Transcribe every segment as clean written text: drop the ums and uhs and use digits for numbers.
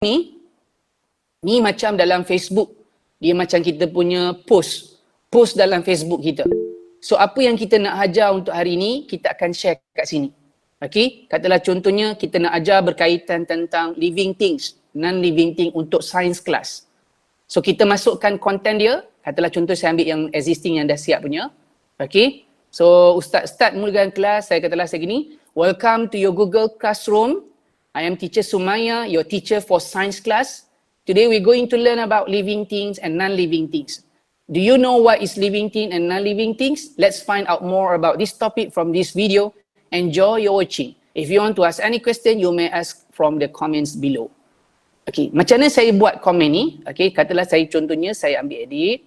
ni macam dalam Facebook. Dia macam kita punya post dalam Facebook kita. So apa yang kita nak ajar untuk hari ni, kita akan share kat sini. Okey, katalah contohnya kita nak ajar berkaitan tentang living things, non-living thing untuk science class. So kita masukkan konten dia, katalah contoh saya ambil yang existing yang dah siap punya. Okey, so Ustaz start mulakan kelas, saya katalah saya gini, welcome to your Google Classroom. I am teacher Sumaya, your teacher for science class. Today we're going to learn about living things and non-living things. Do you know what is living thing and non-living things? Let's find out more about this topic from this video. Enjoy your watching. If you want to ask any question, you may ask from the comments below. Okay, macam mana saya buat komen ni? Okay, katalah saya contohnya saya ambil edit.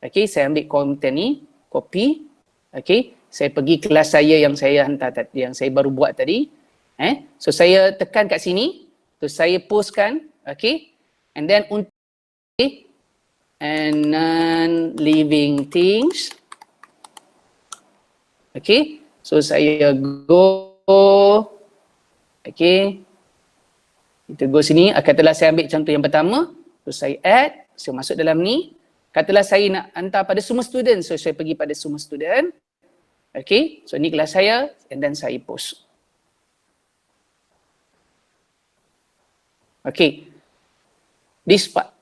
Okay, saya ambil konten ni, copy. Okay, saya pergi kelas saya yang saya hantar tadi, yang saya baru buat tadi. So saya tekan kat sini, terus saya postkan. Okay, and then untuk and non-living things. Okay. So saya go, okay, kita go sini, katalah saya ambil contoh yang pertama, terus saya add, saya masuk dalam ni, katalah saya nak hantar pada semua student, so saya pergi pada semua student, okay, so ni kelas saya, and then saya post. Okay, this part.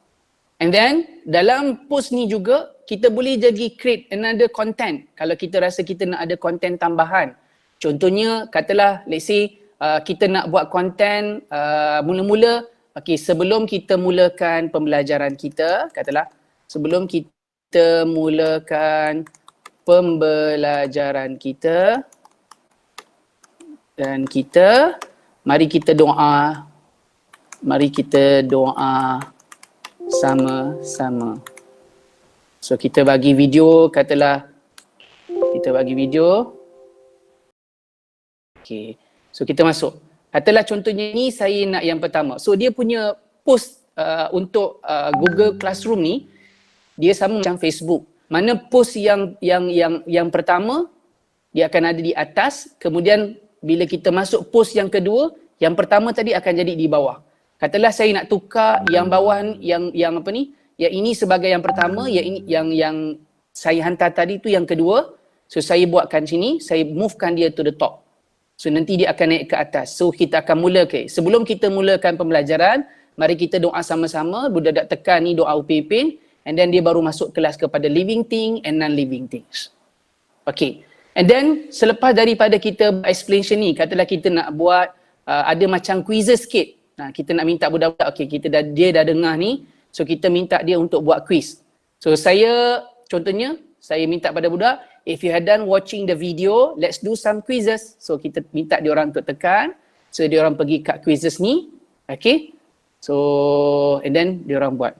And then dalam post ni juga kita boleh jadi create another content kalau kita rasa kita nak ada content tambahan. Contohnya katalah let's say kita nak buat content mula-mula, okay, sebelum kita mulakan pembelajaran kita, katalah sebelum kita mulakan pembelajaran kita dan kita mari kita doa sama-sama. So kita bagi video, katalah kita bagi video. Okay, so kita masuk. Katalah contohnya ni saya nak yang pertama. So dia punya post untuk Google Classroom ni dia sama macam Facebook. Mana post yang pertama dia akan ada di atas, kemudian bila kita masuk post yang kedua, yang pertama tadi akan jadi di bawah. Katalah saya nak tukar yang bawah yang apa ni? Yang ini sebagai yang pertama, yang ini yang saya hantar tadi tu yang kedua. So saya buatkan sini, saya movekan dia to the top. So nanti dia akan naik ke atas. So kita akan mula sebelum kita mulakan pembelajaran, mari kita doa sama-sama, budak-budak tekan ni doa upipin, and then dia baru masuk kelas kepada living thing and non-living things. Okay. And then selepas daripada kita explanation ni, katalah kita nak buat ada macam quizzes sikit. Nah, kita nak minta budak-budak, okay, dia dah dengar ni, so kita minta dia untuk buat quiz. So saya, contohnya, saya minta pada budak, if you had done watching the video, let's do some quizzes. So kita minta dia orang untuk tekan, so dia orang pergi kat quizzes ni, okay. So, and then dia orang buat.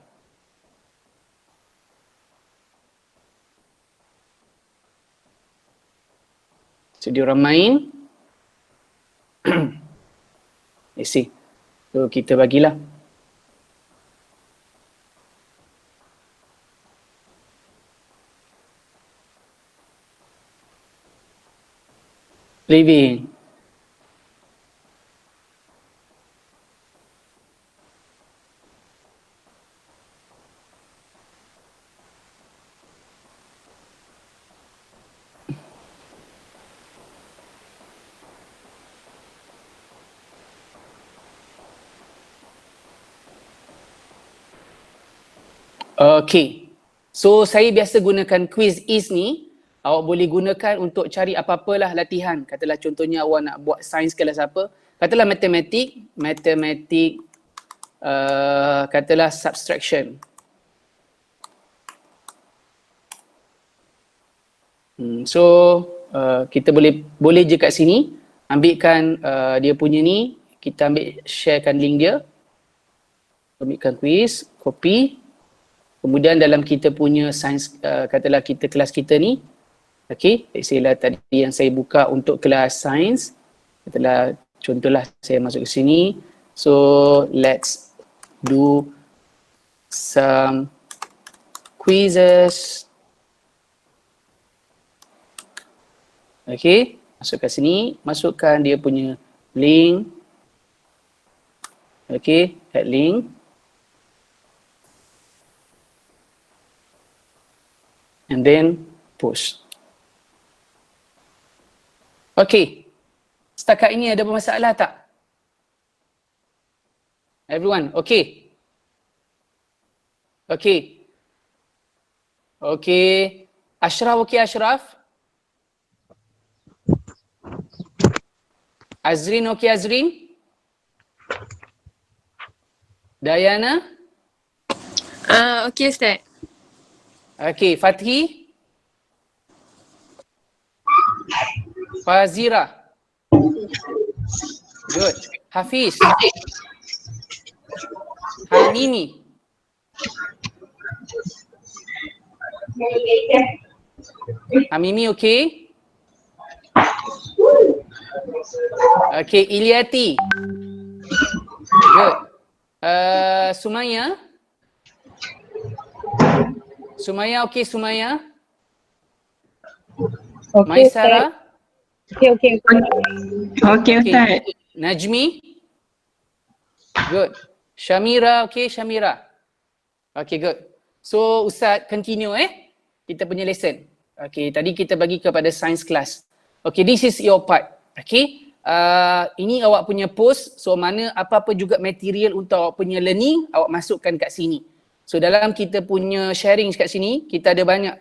So dia orang main. Let's see. So kita bagilah. Living. Okay, so saya biasa gunakan quiz is ni. Awak boleh gunakan untuk cari apa-apalah latihan. Katalah contohnya awak nak buat sains kelas apa. Katalah matematik, katalah subtraction. So kita boleh je kat sini ambilkan dia punya ni, kita ambil sharekan link dia. Ambilkan quiz, copy. Kemudian dalam kita punya sains, katalah kita kelas kita ni, okay, let's tadi yang saya buka untuk kelas sains, katalah contohlah saya masuk ke sini, so let's do some quizzes. Okay, masuk ke sini, masukkan dia punya link. Okay, add link. And then post. Okay, setakat ini ada masalah tak? Everyone, okay? Okay. Okay. Ashraf, okay Ashraf? Azrin, okay Azrin? Dayana? Okey Ustaz. Okay, Fathi? Fazira? Good. Hafiz? Hamimi? Hamimi, okay? Okay, Ilyati? Good. Sumaya? Sumaya, okay Sumaya? Okey, Maisara? Okey. Okey Ustaz. Najmi? Good. Shamira, okay Shamira? Okay, good. So Ustaz continue kita punya lesson. Okay, tadi kita bagi kepada science class. Okay, this is your part. Okay, ini awak punya post, so mana apa-apa juga material untuk awak punya learning, awak masukkan kat sini. So dalam kita punya sharing kat sini, kita ada banyak.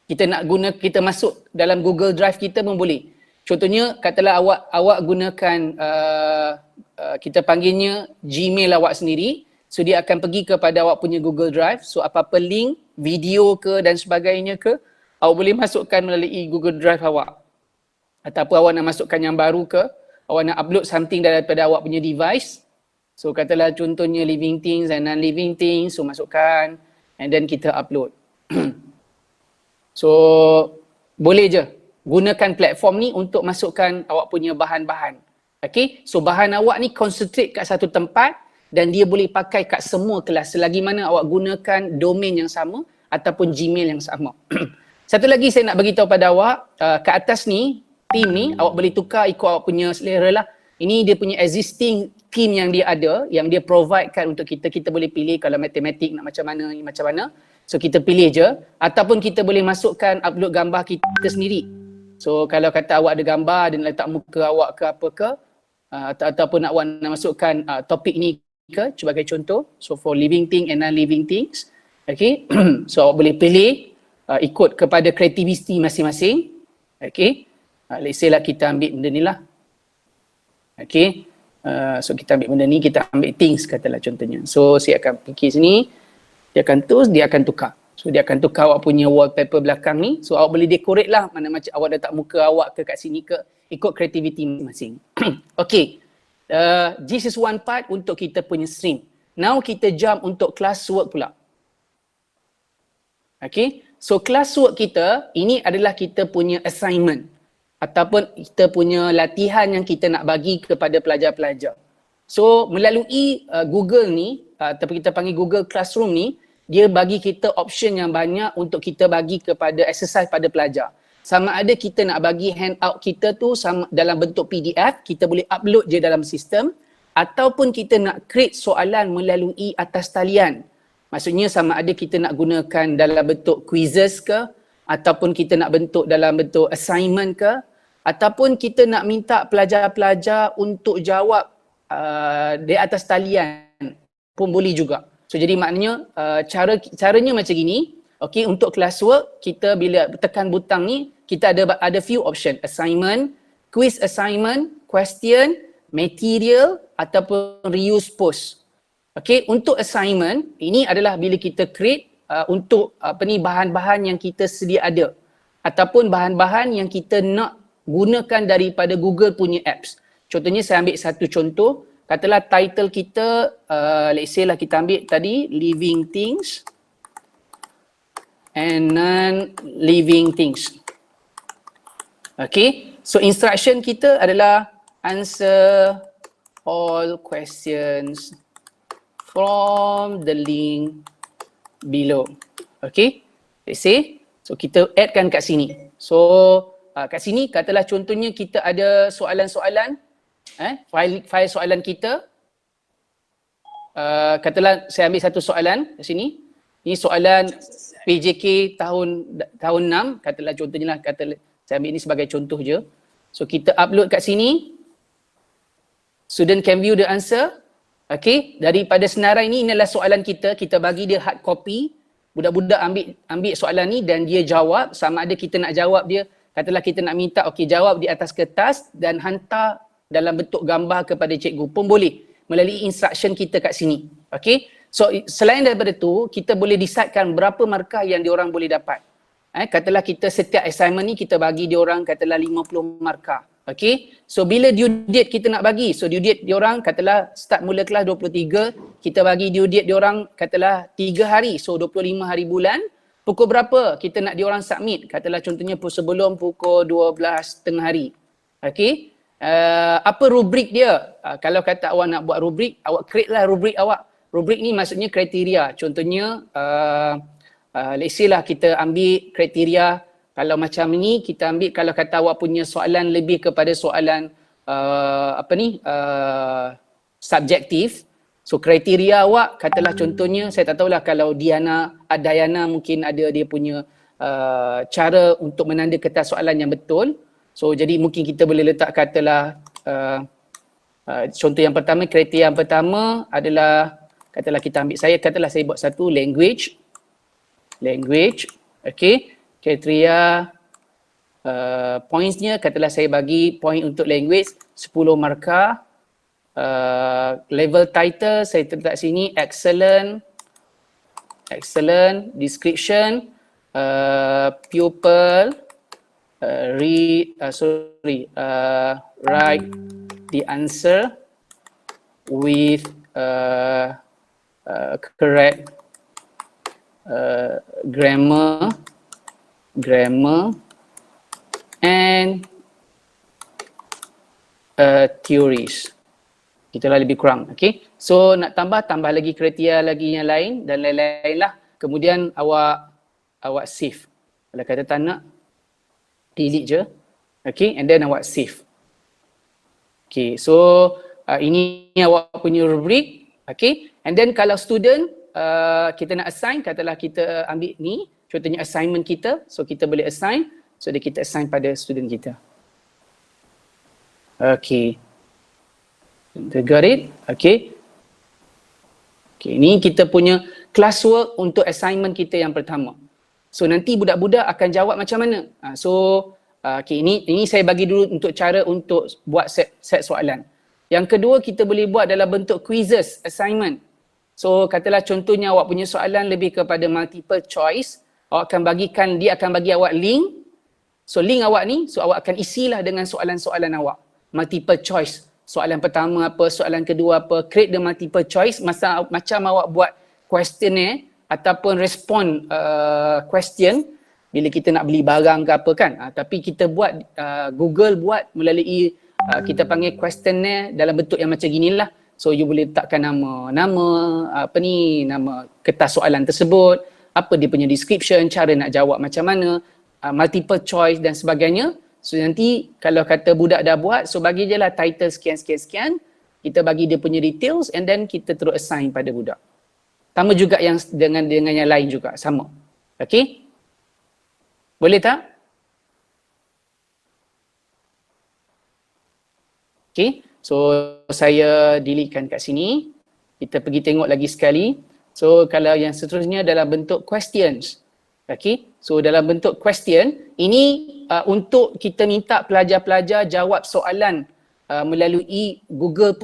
Kita nak guna, kita masuk dalam Google Drive kita pun boleh. Contohnya, katalah awak gunakan, kita panggilnya Gmail awak sendiri. So dia akan pergi kepada awak punya Google Drive. So apa-apa link, video ke dan sebagainya ke, awak boleh masukkan melalui Google Drive awak. Ataupun awak nak masukkan yang baru ke, awak nak upload something daripada awak punya device. So katalah contohnya living things and non-living things, so masukkan and then kita upload. So boleh je gunakan platform ni untuk masukkan awak punya bahan-bahan. Okay, so bahan awak ni concentrate kat satu tempat dan dia boleh pakai kat semua kelas selagi mana awak gunakan domain yang sama ataupun Gmail yang sama. Satu lagi saya nak bagi tahu pada awak, kat atas ni, theme ni awak boleh tukar ikut awak punya selera lah. Ini dia punya existing theme yang dia ada, yang dia providekan untuk kita. Kita boleh pilih kalau matematik nak macam mana, ni macam mana. So kita pilih je, ataupun kita boleh masukkan upload gambar kita sendiri. So kalau kata awak ada gambar dan letak muka awak ke apa ke, ataupun awak nak masukkan topik ni ke sebagai contoh. So for living thing and non-living things. Okay, so awak boleh pilih ikut kepada kreativiti masing-masing. Okay, let's say lah kita ambil benda ni lah. Okay, so kita ambil benda ni, kita ambil things katalah contohnya. So saya akan fikir sini, dia akan terus, dia akan tukar. So dia akan tukar awak punya wallpaper belakang ni. So awak boleh decorate lah mana macam awak letak muka awak ke kat sini ke, ikut kreativiti masing-masing. Okay, this is one part untuk kita punya stream. Now kita jump untuk classwork pula. Okay, so classwork kita, ini adalah kita punya assignment ataupun kita punya latihan yang kita nak bagi kepada pelajar-pelajar. So melalui Google ni, ataupun kita panggil Google Classroom ni, dia bagi kita option yang banyak untuk kita bagi kepada exercise pada pelajar. Sama ada kita nak bagi handout kita tu sama dalam bentuk PDF, kita boleh upload je dalam sistem, ataupun kita nak create soalan melalui atas talian. Maksudnya sama ada kita nak gunakan dalam bentuk quizzes ke, ataupun kita nak bentuk dalam bentuk assignment ke, ataupun kita nak minta pelajar-pelajar untuk jawab di atas talian pun boleh juga. So jadi maknanya caranya macam gini. Okay, untuk classwork kita bila tekan butang ni kita ada few option, assignment, quiz assignment, question, material ataupun reuse post. Okay, untuk assignment ini adalah bila kita create untuk bahan-bahan yang kita sedia ada ataupun bahan-bahan yang kita nak gunakan daripada Google punya apps. Contohnya saya ambil satu contoh, katalah title kita, let's say lah kita ambil tadi living things and non-living things. Okay, so instruction kita adalah answer all questions from the link below. Okay, let's say, so kita addkan kat sini. So kat sini katalah contohnya kita ada soalan-soalan, file soalan kita. katalah saya ambil satu soalan kat sini. Ini soalan PJK tahun 6, katalah contohnya lah, katalah saya ambil ini sebagai contoh je. So kita upload kat sini. Student can view the answer. Okay, daripada senarai ni inilah soalan kita bagi dia hard copy. Budak-budak ambil soalan ni dan dia jawab, sama ada kita nak jawab dia, katalah kita nak minta okey jawab di atas kertas dan hantar dalam bentuk gambar kepada cikgu pun boleh melalui instruction kita kat sini. Okey. So selain daripada tu, kita boleh desaidkan berapa markah yang diorang boleh dapat. Katalah kita setiap assignment ni kita bagi diorang katalah 50 markah. Okey. So bila due date kita nak bagi, so due date diorang katalah start mula kelas 23, kita bagi due date diorang katalah 3 hari, so 25 hari bulan. Pukul berapa kita nak diorang submit? Katalah contohnya sebelum pukul 12 tengah hari. Okey. Apa rubrik dia? Kalau kata awak nak buat rubrik, awak create lah rubrik awak. Rubrik ni maksudnya kriteria. Contohnya let's say lah kita ambil kriteria. Kalau macam ni kita ambil, kalau kata awak punya soalan lebih kepada soalan subjektif. So kriteria awak katalah contohnya, saya tak tahulah kalau Dayana mungkin ada dia punya cara untuk menanda kertas soalan yang betul. So jadi mungkin kita boleh letak katalah contoh yang pertama, kriteria yang pertama adalah katalah kita ambil katalah saya buat satu language. Okay. Kriteria pointsnya katalah saya bagi point untuk language 10 markah. Level title saya letak sini excellent, description pupil write the answer with correct grammar and theories. Itulah lebih kurang. Okay. So nak tambah lagi kriteria lagi yang lain dan lain-lain lah. Kemudian awak save. Kalau kata tak nak, delete je. Okay. And then awak save. Okay. So ini awak punya rubrik. Okay. And then kalau student kita nak assign, katalah kita ambil ni. Contohnya assignment kita, so kita boleh assign, so kita assign pada student kita. Okay. Got it? Okay. Okay, ni kita punya classwork untuk assignment kita yang pertama. So nanti budak-budak akan jawab macam mana? Okay, ini saya bagi dulu untuk cara untuk buat set soalan. Yang kedua kita boleh buat dalam bentuk quizzes, assignment. So katalah contohnya awak punya soalan lebih kepada multiple choice. Dia akan bagi awak link. So link awak ni, so awak akan isilah dengan soalan-soalan awak. Multiple choice. Soalan pertama apa, soalan kedua apa, create the multiple choice. Macam awak buat questionnaire ataupun respond question bila kita nak beli barang ke apa kan. Tapi kita buat, Google buat melalui kita panggil questionnaire dalam bentuk yang macam ginilah. So you boleh letakkan nama kertas soalan tersebut, apa dia punya description, cara nak jawab macam mana, multiple choice dan sebagainya. So nanti kalau kata budak dah buat, so bagi je lah title sekian, kita bagi dia punya details and then kita terus assign pada budak. Sama juga yang dengan yang lain juga, sama. Okay? Boleh tak? Okay, so saya deletekan kat sini. Kita pergi tengok lagi sekali. So kalau yang seterusnya dalam bentuk questions. Okay, so dalam bentuk question, ini untuk kita minta pelajar-pelajar jawab soalan melalui Google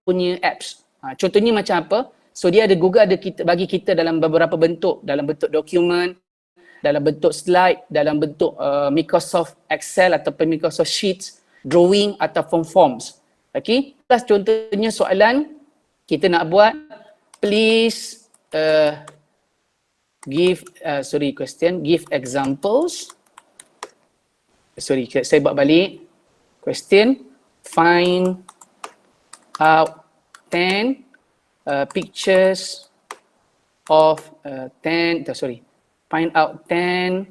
punya apps. Contohnya macam apa? So dia ada Google bagi kita dalam beberapa bentuk. Dalam bentuk dokumen, dalam bentuk slide, dalam bentuk Microsoft Excel ataupun Microsoft Sheets, drawing ataupun forms. Okay, plus contohnya soalan kita nak buat, please give examples. Saya buat balik. Question, find out 10 pictures of find out 10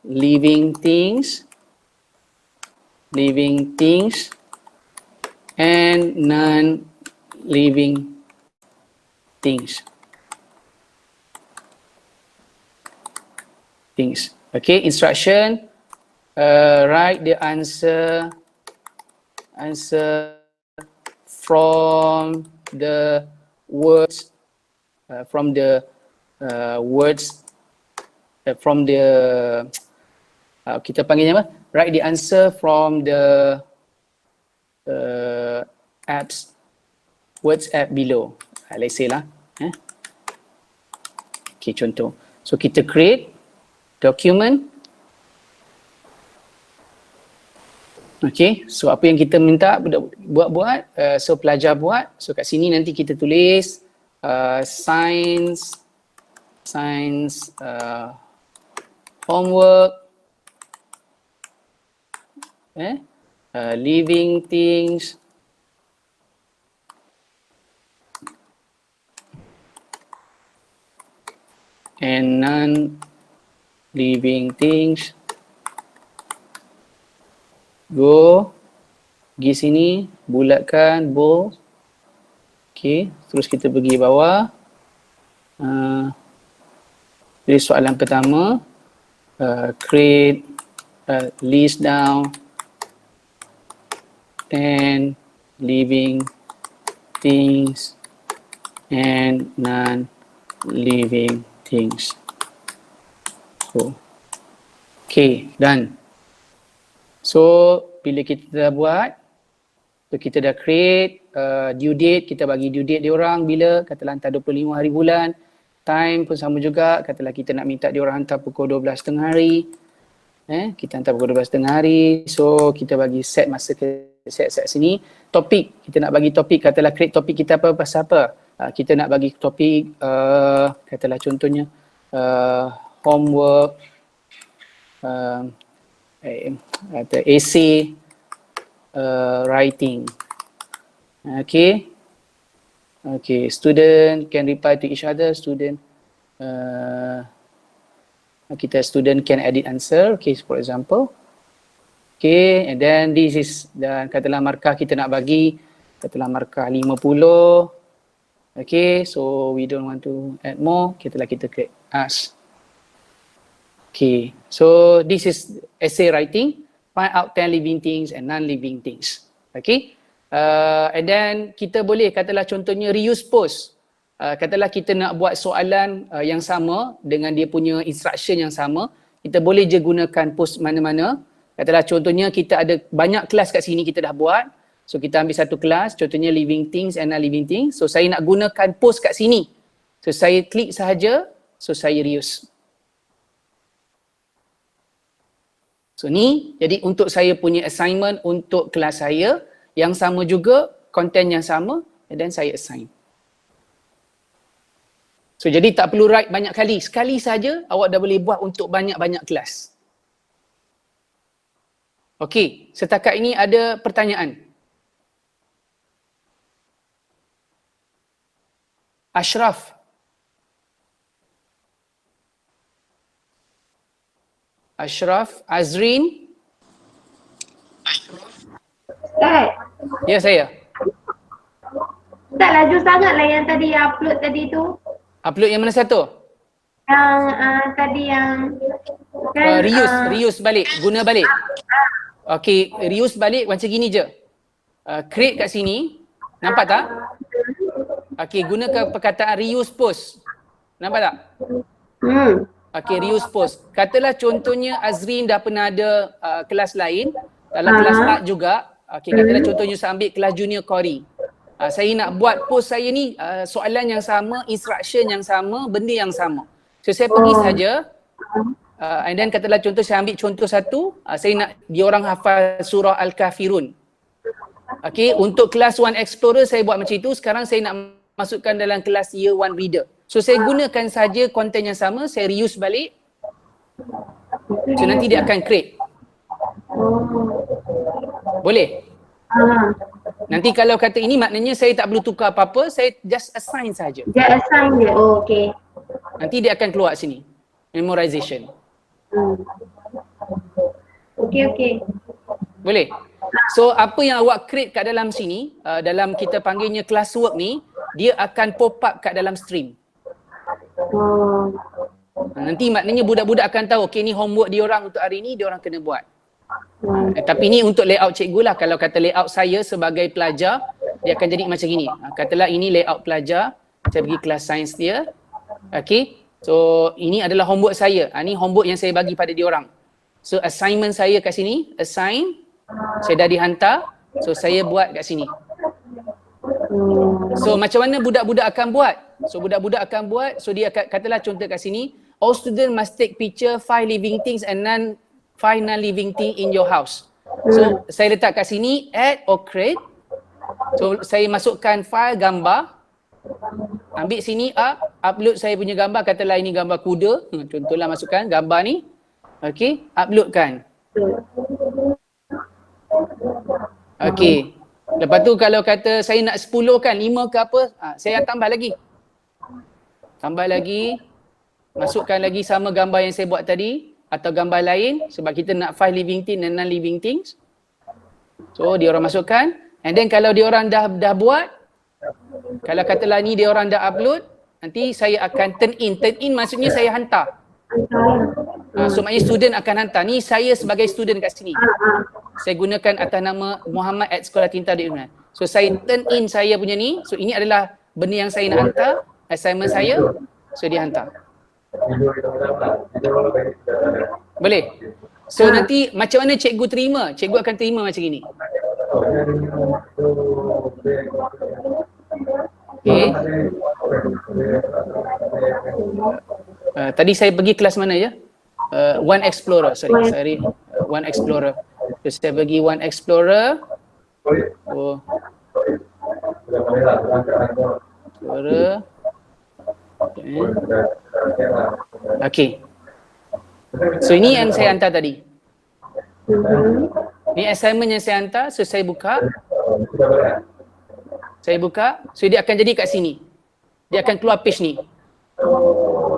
living things and non-living things. Okay, instruction, write the answer from the words, from the kita panggilnya apa? Write the answer from the apps, words app below. Let's say lah. Okay, contoh. So kita create document. Okay, so apa yang kita minta buat, so pelajar buat. So kat sini nanti kita tulis science homework, living things, and non-living things. Go, pergi sini, bulatkan, bold. Okay, terus kita pergi bawah. Jadi soalan pertama, create list down 10 living things and non-living things. So, okay, done. So, bila kita dah buat, so kita dah create due date, kita bagi due date dia orang bila, katalah hantar 25 hari bulan. Time pun sama juga, katalah kita nak minta dia orang hantar pukul 12 tengah hari. Kita hantar pukul 12 tengah hari. So, kita bagi set masa set sini. Topik, kita nak bagi topik, katalah create topik kita apa, pasal apa. Kita nak bagi topik, katalah contohnya homework, essay, writing. Okay, student can reply to each other. Student can edit answer. Okay, for example. Okay, and then this is, dan katalah markah kita nak bagi, katalah markah 50. Okay, so we don't want to add more. Kita create as. Okay, so this is essay writing. Find out 10 living things and non-living things. Okay, and then kita boleh katalah contohnya reuse post. Katalah kita nak buat soalan yang sama dengan dia punya instruction yang sama. Kita boleh je gunakan post mana-mana. Katalah contohnya kita ada banyak kelas kat sini kita dah buat. So kita ambil satu kelas, contohnya living things and non-living things. So saya nak gunakan post kat sini. So saya klik sahaja, so saya reuse. So ni jadi untuk saya punya assignment untuk kelas saya yang sama juga, content yang sama, and then saya assign. So jadi tak perlu write banyak kali, sekali saja awak dah boleh buat untuk banyak-banyak kelas. Okey, setakat ini ada pertanyaan? Ashraf. Ashraf, Azrin. Ustaz. Ya, saya. Ustaz, laju sangatlah yang tadi upload tadi tu. Upload yang mana satu? Yang tadi yang kan, reuse balik, guna balik. Okey, reuse balik macam gini je. Create kat sini. Nampak tak? Okey, gunakan perkataan reuse post. Nampak tak? Okey, reuse post. Katalah contohnya Azrin dah pernah ada kelas lain, dalam kelas art juga. Okey, katalah contohnya saya ambil kelas junior Kori. Saya nak buat post saya ni soalan yang sama, instruction yang sama, benda yang sama. So saya pergi saja. And then katalah contoh saya ambil contoh satu, saya nak diorang hafal surah Al-Kafirun. Okey, untuk kelas 1 Explorer saya buat macam itu, sekarang saya nak masukkan dalam kelas Year 1 Reader. So saya gunakan saja konten yang sama, saya reuse balik. So nanti dia akan create. Boleh? Nanti kalau kata ini maknanya saya tak perlu tukar apa-apa, saya just assign saja. Dia assign dia, oh, okey. Nanti dia akan keluar sini. Memorization. Okey. Boleh? So apa yang awak create kat dalam sini, dalam kita panggilnya classwork ni, dia akan pop up kat dalam stream. Oh. Nanti maknanya budak-budak akan tahu, okey ni homework dia orang untuk hari ni, dia orang kena buat. Hmm. Tapi ni untuk layout cikgu lah. Kalau kata layout saya sebagai pelajar, dia akan jadi macam ini. Katalah ini layout pelajar, saya pergi kelas sains dia. Okey. So ini adalah homework saya. Ni homework yang saya bagi pada dia orang. So assignment saya kat sini, assign, saya dah dihantar. So saya buat kat sini. So macam mana budak-budak akan buat? So budak-budak akan buat, so dia akan, katalah contoh kat sini, all students must take picture 5 living things and 5 non-living thing in your house. So saya letak kat sini, add or create. So saya masukkan file gambar, ambil sini upload saya punya gambar, katalah ini gambar kuda. Contohlah masukkan gambar ni. Okey, uploadkan. Okey. Lepas tu kalau kata saya nak 10 kan, 5 ke apa, saya tambah lagi. Tambah lagi, masukkan lagi sama gambar yang saya buat tadi atau gambar lain sebab kita nak 5 living things dan non-living things. So dia orang masukkan, and then kalau dia orang dah buat, kalau katalah ni dia orang dah upload, nanti saya akan turn in. Turn in maksudnya saya hantar. So maknanya student akan hantar. Ni saya sebagai student kat sini. Saya gunakan atas nama Muhammad@sekolahatinta.my. So saya turn in saya punya ni. So ini adalah benda yang saya nak hantar, assignment saya. So dia hantar. Boleh? So nanti macam mana cikgu terima? Cikgu akan terima macam ini. Okay. Tadi saya pergi kelas mana ya? One Explorer, sorry. One Explorer. So, saya pergi One Explorer. Oh. Explorer. Okay. So ini yang saya hantar tadi. Ni assignment yang saya hantar, so saya buka. So dia akan jadi kat sini. Dia akan keluar page ni.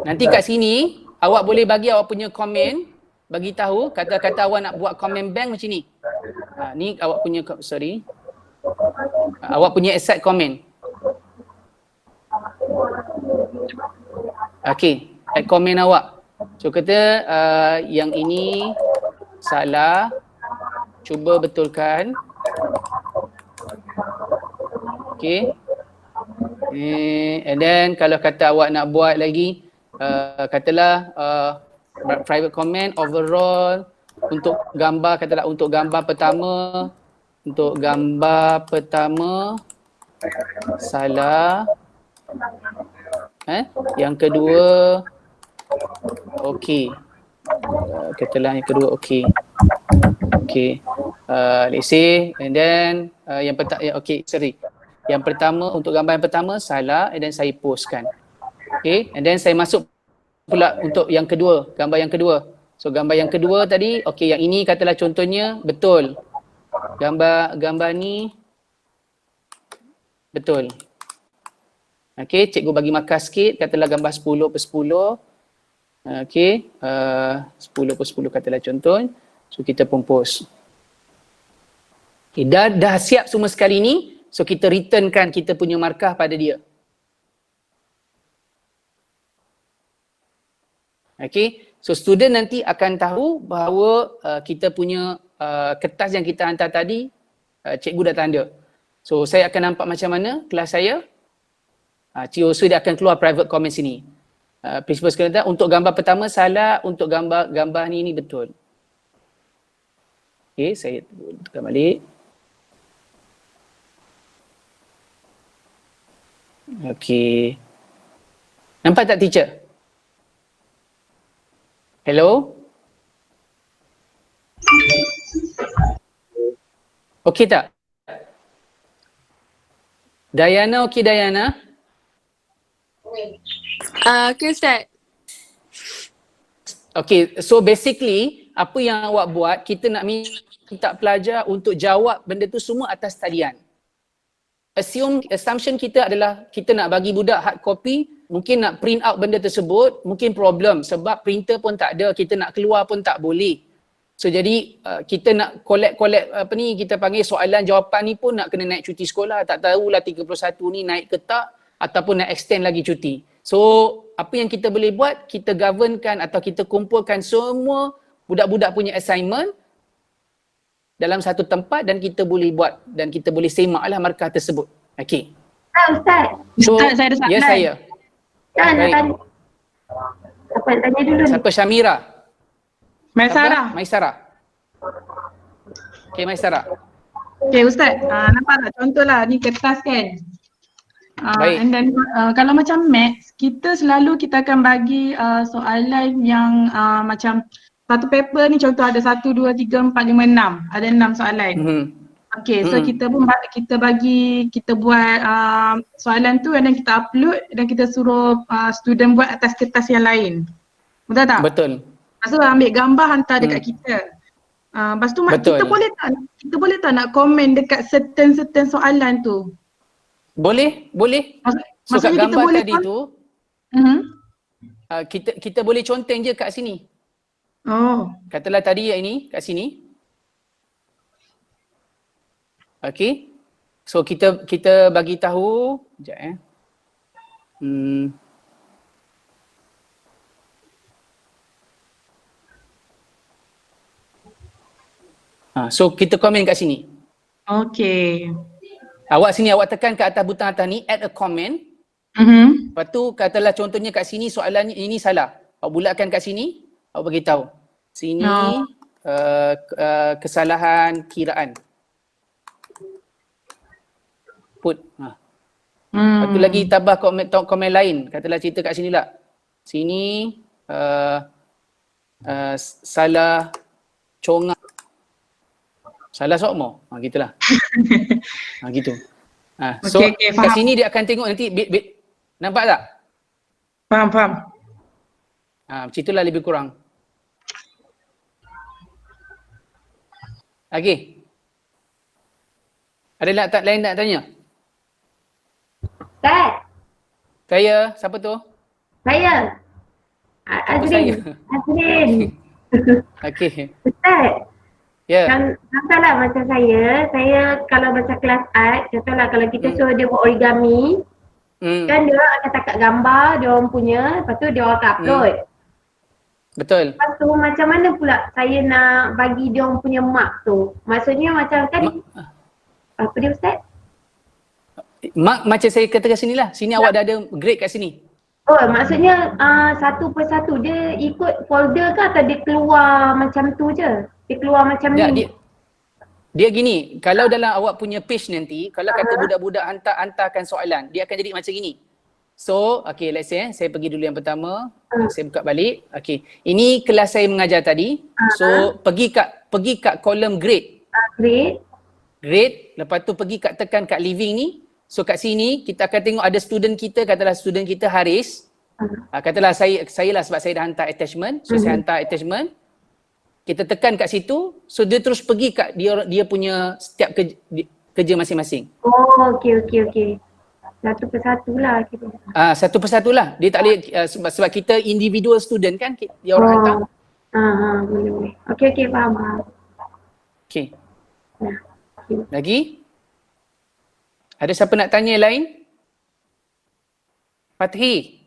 Nanti kat sini, awak boleh bagi awak punya komen, bagi tahu, kata-kata awak nak buat comment bank macam ni. Ni awak punya, awak punya asset comment. Okay, add comment awak. So kata yang ini salah, cuba betulkan. Okay. And then kalau kata awak nak buat lagi, katalah private comment overall untuk gambar, katalah untuk gambar pertama salah, yang kedua okey, katalah yang kedua okey, let's say, and then yang yang pertama, untuk gambar yang pertama salah, and then saya postkan. Okay, and then saya masuk pula untuk yang kedua, gambar yang kedua. So gambar yang kedua tadi, okay, yang ini katalah contohnya betul. Gambar ni betul. Okay, cikgu bagi markah sikit, katalah gambar 10/10. Okay, 10/10 katalah contoh. So kita pun post. Okay, dah siap semua sekali ni. So kita returnkan kita punya markah pada dia. Okay, so student nanti akan tahu bahawa kita punya kertas yang kita hantar tadi, cikgu dah tanda. So saya akan nampak macam mana kelas saya. So dia akan keluar private comment sini. Principal sekalian, untuk gambar pertama salah, untuk gambar ni betul. Okay, saya tekan balik. Okay. Nampak tak teacher? Hello? Okay tak? Dayana, okay Dayana? Okay Ustaz. Okay, so basically apa yang awak buat, kita nak minta pelajar untuk jawab benda tu semua atas talian. Assumption kita adalah kita nak bagi budak hard copy, mungkin nak print out benda tersebut, mungkin problem sebab printer pun tak ada, kita nak keluar pun tak boleh. So jadi kita nak collect kita panggil soalan jawapan ni pun nak kena naik cuti sekolah, tak tahulah 31 ni naik ke tak. ataupun nak extend lagi cuti. So apa yang kita boleh buat, kita governkan atau kita kumpulkan semua budak-budak punya assignment dalam satu tempat dan kita boleh buat dan kita boleh semaklah markah tersebut. Okey. Ustaz. So, Ustaz, saya ada soalan. ya saya. Nak Baik. tanya. Apa nak tanya dulu ni? Siapa Syamira? Maisarah. Apa? Maisarah. Okey, Maisarah. Okay Ustaz, nampak tak contohlah ni kertas kan. Baik. And then kalau macam maths, kita akan bagi soalan yang macam satu paper ni contoh ada 1, 2, 3, 4, 5, 6. Ada 6 soalan. Okay, so kita buat soalan tu and then kita upload dan kita suruh student buat atas kertas yang lain. Betul tak? Betul. Lepas tu ambil gambar hantar dekat kita. Lepas tu Betul. kita boleh tak nak komen dekat certain soalan tu? Boleh, boleh. So kat Maksudnya kita gambar boleh tadi tu, kita boleh conteng je kat sini. Oh. Katalah tadi yang ini kat sini. Okey. So kita bagi tahu, sekejap so kita komen kat sini. Okay. Awak sini, awak tekan kat atas butang atas ni, add a comment. Lepas tu katalah contohnya kat sini soalan ini salah. Awak bulatkan kat sini, awak bagi tahu. Sini kesalahan kiraan. Put. Lepas tu lagi tambah komen lain. Katalah cerita kat sini lah. Sini salah congang. Salah sokmo. Gitulah. Gitu. So Okay, kat sini dia akan tengok nanti nampak tak? Faham. Macam itulah lebih kurang. Okey. Ada lain nak tanya? Ustaz. Saya, siapa tu? Saya. Azrin. Azrin. Okey. Ustaz. Ya. Contohlah macam saya kalau macam kelas art, contohlah kalau kita suruh dia buat origami, kan dia orang akan takat gambar dia orang punya, lepas tu dia orang akan upload. Betul. Lepas tu macam mana pula saya nak bagi dia orang punya mark tu? Maksudnya macam kan, apa dia Ustaz? Mark macam saya katakan sini lah. Sini awak dah ada grade kat sini. Oh maksudnya satu persatu dia ikut folder ke atau dia keluar macam tu je? Dia keluar macam ni? Dia gini, kalau dalam awak punya page nanti, kalau kata budak-budak hantarkan soalan, dia akan jadi macam gini. So, okay, let's say saya pergi dulu yang pertama, saya buka balik. Okay, ini kelas saya mengajar tadi. So, pergi kat kolom grade. Grade, lepas tu tekan kat living ni. So, kat sini kita akan tengok ada student kita, katalah student kita Haris. Katalah saya lah sebab saya dah hantar attachment. So, saya hantar attachment. Kita tekan kat situ, so dia terus pergi kat dia punya setiap kerja masing-masing. Oh, okey. Satu persatu lah kita. Satu persatu lah. Dia tak boleh sebab kita individual student kan, dia orang hantar. Boleh. Okey, faham. Okey. Lagi? Ada siapa nak tanya lain? Fathi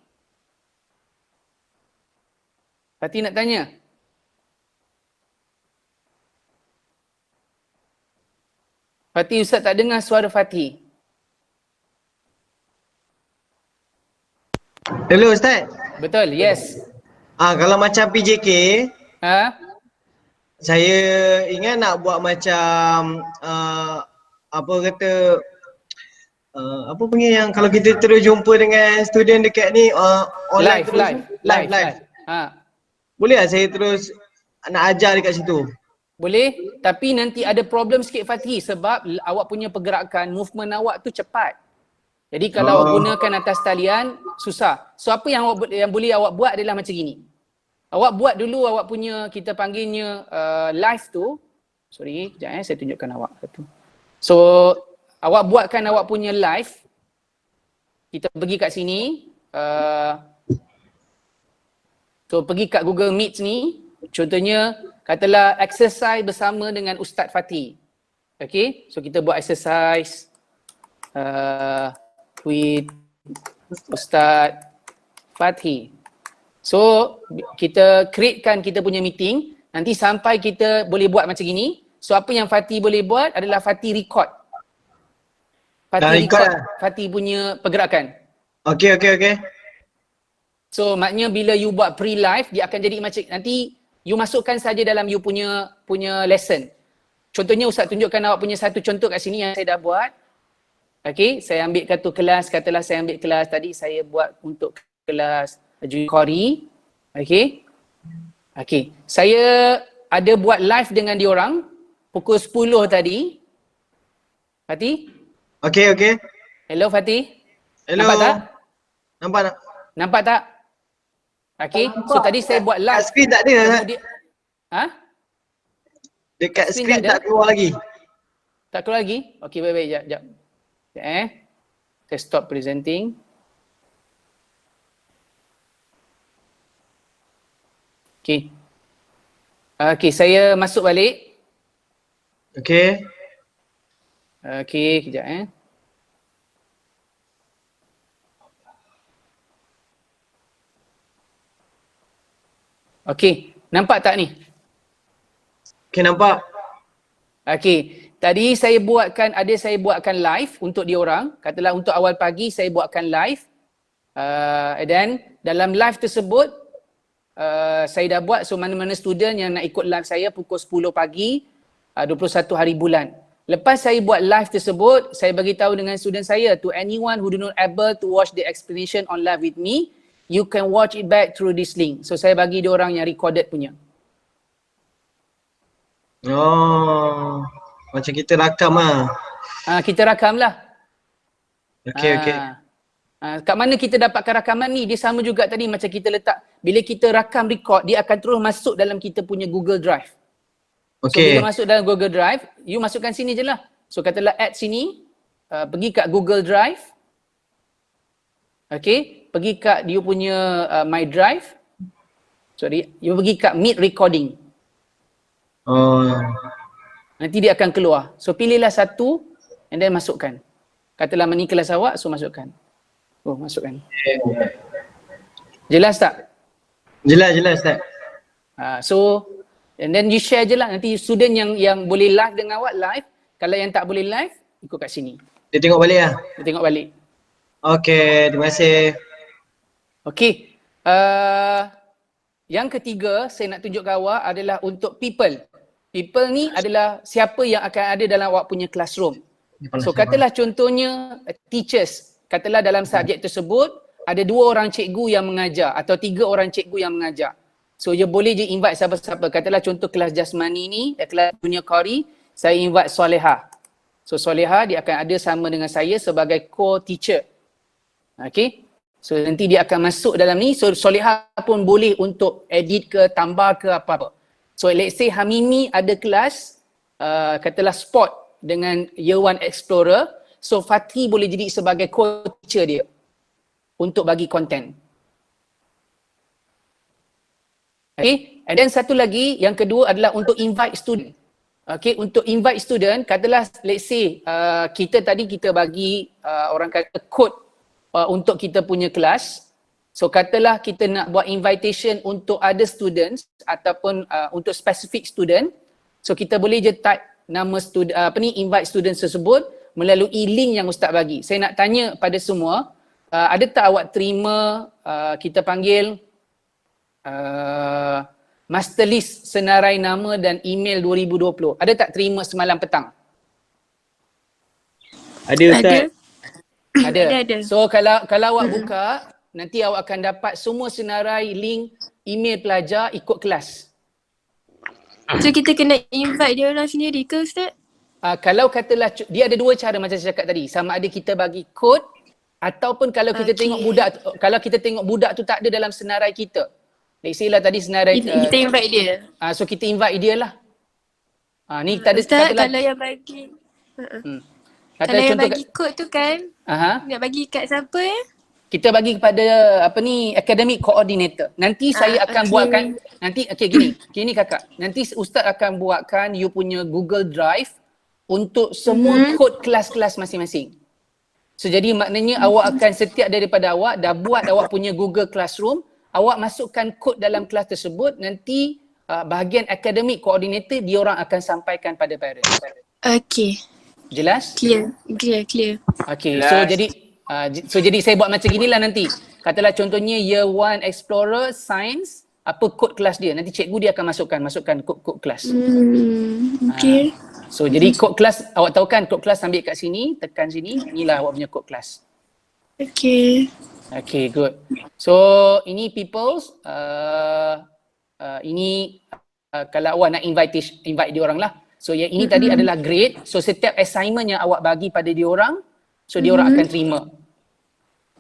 nak tanya? Fatih, Ustaz tak dengar suara Fatih. Hello Ustaz. Betul, yes. Kalau macam PJK, saya ingat nak buat macam apa punya yang kalau kita terus jumpa dengan student dekat ni online live. Boleh tak saya terus nak ajar dekat situ? Boleh, tapi nanti ada problem sikit Fatih sebab awak punya pergerakan, movement awak tu cepat. Jadi kalau awak gunakan atas talian, susah. So apa yang boleh awak buat adalah macam gini. Awak buat dulu awak punya, kita panggilnya live tu. Sorry, sekejap saya tunjukkan awak satu. So awak buatkan awak punya live. Kita pergi kat sini. So pergi kat Google Meet ni. Contohnya, katalah exercise bersama dengan Ustaz Fatih. Okay, so kita buat exercise with Ustaz Fathi. So kita createkan kita punya meeting, nanti sampai kita boleh buat macam gini. So apa yang Fathi boleh buat adalah Fathi record. Fathi record Fathi punya pergerakan. Okey. So maknanya bila you buat pre-live, dia akan jadi macam nanti you masukkan saja dalam you punya lesson. Contohnya Ustaz tunjukkan awak punya satu contoh kat sini yang saya dah buat. Okey, saya ambil satu kelas, katalah saya ambil kelas tadi saya buat untuk kelas Junior Qori. Okey. Okey, saya ada buat live dengan diorang pukul 10 tadi. Fathi? Okey. Hello Fathi? Hello. Nampak tak? Nampak tak? Okey, so tadi saya buat live. Kat screen tak ada. Kemudian, ha? Dekat screen tak ada? tak keluar lagi. Tak keluar lagi? Okey, baik-baik, jap. Saya stop presenting. Okey. Okey, saya masuk balik. Okey. Okey, kejap Okey, nampak tak ni? Okey, nampak. Okey, tadi saya buatkan live untuk diorang. Katalah untuk awal pagi saya buatkan live. Dan dalam live tersebut saya dah buat, so mana-mana student yang nak ikut live saya pukul 10 pagi 21 hari bulan. Lepas saya buat live tersebut, saya bagi tahu dengan student saya, to anyone who do not able to watch the explanation on live with me, you can watch it back through this link. So saya bagi dia orang yang recorded punya. Oh, macam kita rakam lah. Kita rakam lah. Okey. Kat mana kita dapatkan rakaman ni? Dia sama juga tadi macam kita letak, bila kita rakam record, dia akan terus masuk dalam kita punya Google Drive. So bila masuk dalam Google Drive, you masukkan sini je lah. So katalah add sini, pergi kat Google Drive. Okay, pergi kat you punya My Drive. You pergi kat Meet Recording. Nanti dia akan keluar. So pilihlah satu and then masukkan. Katalah ni kelas awak, so masukkan. Masukkan. Jelas tak? Jelas tak. So and then you share je lah. Nanti student yang boleh live dengan awak live. Kalau yang tak boleh live, ikut kat sini. Dia tengok balik lah? Dia tengok balik. Okey, terima kasih. Okey. Yang ketiga saya nak tunjuk ke awak adalah untuk people. People ni adalah siapa yang akan ada dalam awak punya classroom. So katalah contohnya teachers. Katalah dalam subjek tersebut ada 2 orang cikgu yang mengajar atau 3 orang cikgu yang mengajar. So dia boleh je invite siapa-siapa. Katalah contoh kelas jasmani ni, kelas Junior Qori, saya invite Soleha. So Soleha dia akan ada sama dengan saya sebagai co-teacher. Okay. So nanti dia akan masuk dalam ni. So Soleha pun boleh untuk edit ke, tambah ke apa-apa. So let's say Hamimi ada kelas, katalah sport dengan Year 1 Explorer. So Fathi boleh jadi sebagai co-teacher dia untuk bagi konten. Okay, and then satu lagi, yang kedua adalah untuk invite student. Okay, untuk invite student, katalah let's say kita bagi orang kata code untuk kita punya kelas. So katalah kita nak buat invitation untuk other students ataupun untuk specific student. So kita boleh je type nama student, invite student tersebut melalui link yang Ustaz bagi. Saya nak tanya pada semua, ada tak awak terima kita panggil master list senarai nama dan email 2020? Ada tak terima semalam petang? Ada Ustaz. Ada. So kalau awak buka, nanti awak akan dapat semua senarai link email pelajar ikut kelas. So kita kena invite dia orang sendiri ke Ustaz? Kalau katalah dia ada 2 cara macam saya cakap tadi. Sama ada kita bagi kod ataupun kalau kita tengok budak tu tak ada dalam senarai kita. Let's say lah tadi senarai kita invite dia. So kita invite dia lah. Ni tadi Ustaz, kalau yang bagi kalau yang bagi kod tu kan, nak bagi kat siapa ya? Kita bagi kepada academic coordinator. Nanti saya akan buatkan, gini kakak. Nanti Ustaz akan buatkan you punya Google Drive untuk semua kod kelas-kelas masing-masing. So jadi maknanya awak akan setiap daripada awak dah buat awak punya Google Classroom, awak masukkan kod dalam kelas tersebut, nanti bahagian akademik koordinator dia orang akan sampaikan pada parents. Okay. Jelas? Clear. Okay, so jadi saya buat macam inilah nanti. Katalah contohnya Year 1 Explorer Science, apa kod kelas dia. Nanti cikgu dia akan masukkan kod kelas. Okay. So jadi kod kelas, awak tahu kan kod kelas ambil kat sini, tekan sini, inilah awak punya kod kelas. Okay. Okay, good. So ini peoples, ini kalau awak nak invite dia orang lah. So yang ini tadi adalah grade. So setiap assignment yang awak bagi pada dia orang, so dia orang akan terima.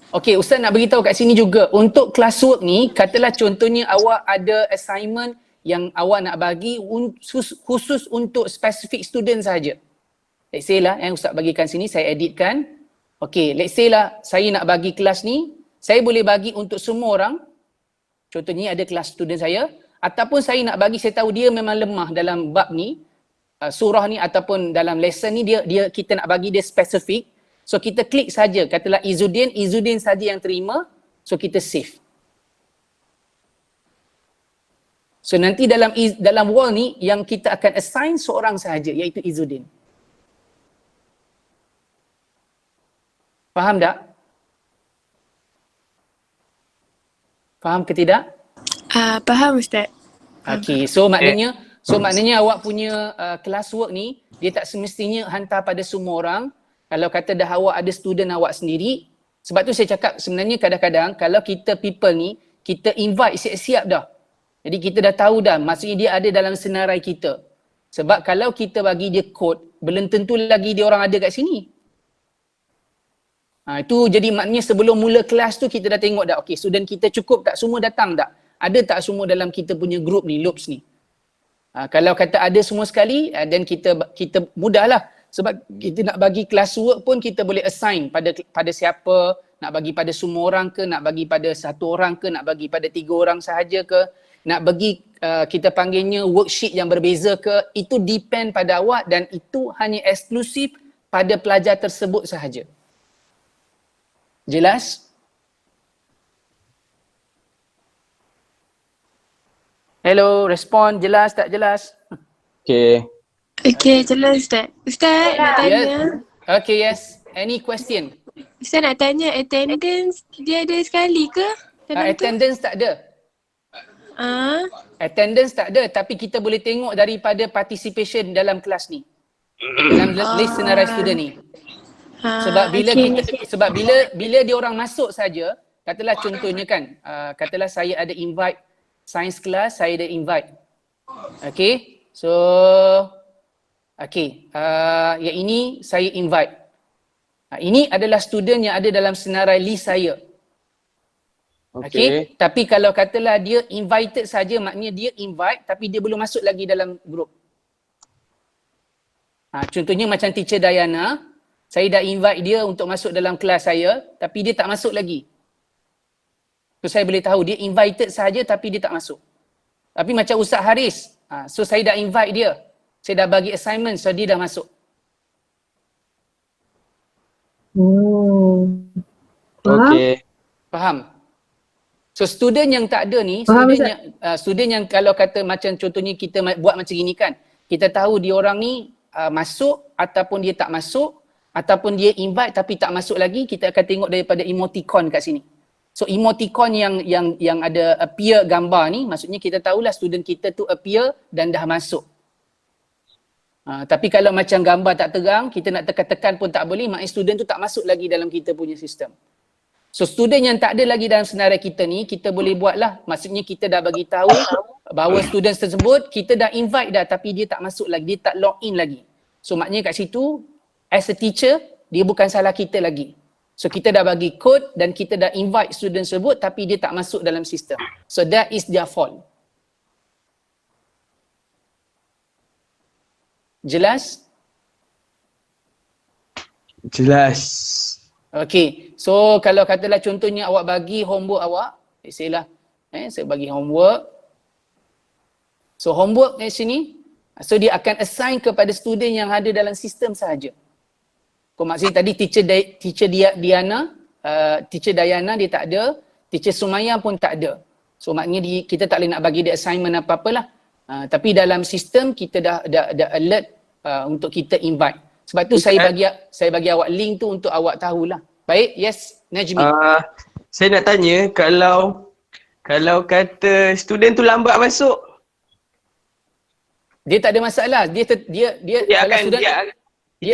Okay, Ustaz nak beritahu kat sini juga, untuk classwork ni, katalah contohnya awak ada assignment yang awak nak bagi khusus untuk specific student saja. Let's say lah, yang Ustaz bagikan sini, saya editkan. Okay, let's say lah, saya nak bagi kelas ni, saya boleh bagi untuk semua orang. Contohnya ada kelas student saya, ataupun saya nak bagi, saya tahu dia memang lemah dalam bab ni, surah ni ataupun dalam lesson ni, kita nak bagi dia spesifik. So kita klik saja, katalah Izzuddin saja yang terima, so kita save. So nanti dalam wall ni yang kita akan assign seorang sahaja, iaitu Izzuddin. Faham tak? Faham ke tidak? Faham Ustaz. Okay, so maknanya awak punya classwork ni, dia tak semestinya hantar pada semua orang. Kalau kata dah awak ada student awak sendiri, sebab tu saya cakap sebenarnya kadang-kadang kalau kita people ni, kita invite siap-siap dah. Jadi kita dah tahu dah, maksudnya dia ada dalam senarai kita. Sebab kalau kita bagi dia kod, belum tentu lagi dia orang ada kat sini. Itu jadi maknanya sebelum mula kelas tu kita dah tengok dah, okay, student kita cukup tak, semua datang tak? Ada tak semua dalam kita punya group ni, loops ni? Kalau kata ada semua sekali, then kita mudahlah. Sebab kita nak bagi classwork pun kita boleh assign pada siapa, nak bagi pada semua orang ke, nak bagi pada satu orang ke, nak bagi pada 3 orang sahaja ke, nak bagi kita panggilnya worksheet yang berbeza ke, itu depend pada awak dan itu hanya eksklusif pada pelajar tersebut sahaja. Jelas? Hello, respon jelas tak jelas? Okay, jelas Ustaz. Ustaz nak tanya. Yes. Okay, yes. Any question? Ustaz nak tanya, attendance dia ada sekali ke? Attendance tak ada. Attendance tak ada, tapi kita boleh tengok daripada participation dalam kelas ni. Dalam list senarai student ni. Sebab bila dia orang masuk saja, katalah contohnya kan, katalah saya ada invite science class, saya ada invite. Okay, so yang ini saya invite. Ini adalah student yang ada dalam senarai list saya. Okay. Tapi kalau katalah dia invited saja, maknanya dia invite tapi dia belum masuk lagi dalam group. Contohnya macam teacher Dayana, saya dah invite dia untuk masuk dalam kelas saya tapi dia tak masuk lagi. So saya boleh tahu dia invited saja tapi dia tak masuk. Tapi macam Ustaz Haris, so saya dah invite dia. Saya dah bagi assignment, so dia dah masuk. Faham? So student yang tak ada ni, student yang kalau kata macam contohnya kita buat macam gini kan, kita tahu dia orang ni masuk ataupun dia tak masuk, ataupun dia invite tapi tak masuk lagi, kita akan tengok daripada emoticon kat sini. So emoticon yang ada appear gambar ni, maksudnya kita tahulah student kita tu appear dan dah masuk. Tapi kalau macam gambar tak terang, kita nak tekan-tekan pun tak boleh, maknanya student tu tak masuk lagi dalam kita punya sistem. So student yang tak ada lagi dalam senarai kita ni, kita boleh buatlah. Maksudnya kita dah bagi tahu bahawa student tersebut kita dah invite dah tapi dia tak masuk lagi, dia tak log in lagi. So maknanya kat situ as a teacher, dia bukan salah kita lagi. So kita dah bagi kod dan kita dah invite student tersebut tapi dia tak masuk dalam sistem. So that is their fault. Jelas? Jelas. Okay, so kalau katalah contohnya awak bagi homework awak, say lah, saya bagi homework. So homework di sini, so dia akan assign kepada student yang ada dalam sistem sahaja. Maksudnya tadi teacher Diana dia tak ada, teacher Sumaya pun tak ada. So maknanya kita tak boleh nak bagi dia assignment apa-apalah. Tapi dalam sistem kita dah alert untuk kita invite. Sebab tu saya bagi awak link tu untuk awak tahulah. Baik, yes, Najmi. Saya nak tanya, kalau kata student tu lambat masuk, dia tak ada masalah. Dia kalau student